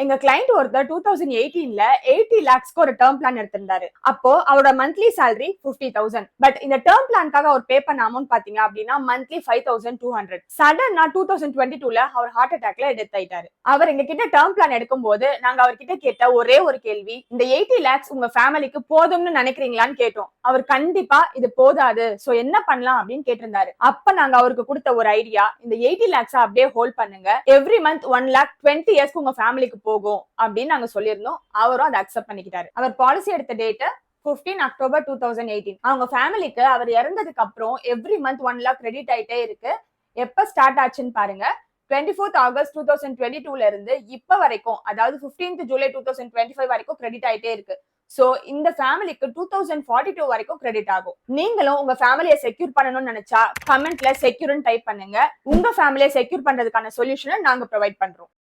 எங்க கிளைண்ட் ஒருத்தர் 2018ல 80 lakhsக்கு ஒரு டேர்ம் பிளான் எடுத்திருந்தாரு. அப்போ அவரோட மந்த்லி salary 50,000. பட் இந்த டேர்ம் பிளான்காக அவர் பே பண்ண அமௌண்ட் பாத்தீங்க அப்படின்னா மந்த்லி 5,200. சடனா 2022ல அவர் ஹார்ட் அட்டாக்ல டெத் ஆயிட்டாரு. அவர் எங்க கிட்ட டேர்ம் பிளான் எடுக்கும் போது நாங்க அவர்கிட்ட கேட்ட ஒரே ஒரு கேள்வி, இந்த 80 lakhs உங்க ஃபேமிலிக்கு போதும்னு நினைக்கிறீங்களான்னு கேட்டோம். அவர் கண்டிப்பா இது போதாது, சோ என்ன பண்ணலாம் அப்படின்னு கேட்டிருந்தாரு. அப்ப நாங்க அவருக்கு கொடுத்த ஒரு ஐடியா, இந்த 80 lakhs அப்படியே ஹோல்ட் பண்ணுங்க, எவ்ரி மந்த் 1 lakh 20 years உங்க ஃபேமிலிக்கு போகும் அப்படின்னு நாங்க சொல்லியிருந்தோம். அவரும் அதை அக்செப்ட் பண்ணிக்கிட்டாரு. அவர் பாலிசி எடுத்த டேட் 15 அக்டோபர் 2018. அவங்க ஃபேமிலிக்கு அவர் இறந்ததுக்கு அப்புறம் எவ்ரி மந்த் 1 lakh கிரெடிட் ஆயிட்டே இருக்கு. எப்ப ஸ்டார்ட் ஆச்சுன்னு பாருங்க, 24th ஆகஸ்ட் 2022ல இருந்து இப்ப வரைக்கும், அதாவது 15th ஜூலை 2025 வரைக்கும் கிரெடிட் ஆயிட்டே இருக்கு. சோ இந்த ஃபேமிலிக்கு 2042 வரைக்கும் கிரெடிட் ஆகும். நீங்களும் உங்க ஃபேமிலியை செக்யூர் பண்ணணும்னு நினைச்சா கமெண்ட்ல செக்யூர்னு டைப் பண்ணுங்க. உங்க ஃபேமிலியை செக்யூர் பண்றதுக்கான சொல்யூஷனை நாங்க ப்ரொவைட் பண்றோம்.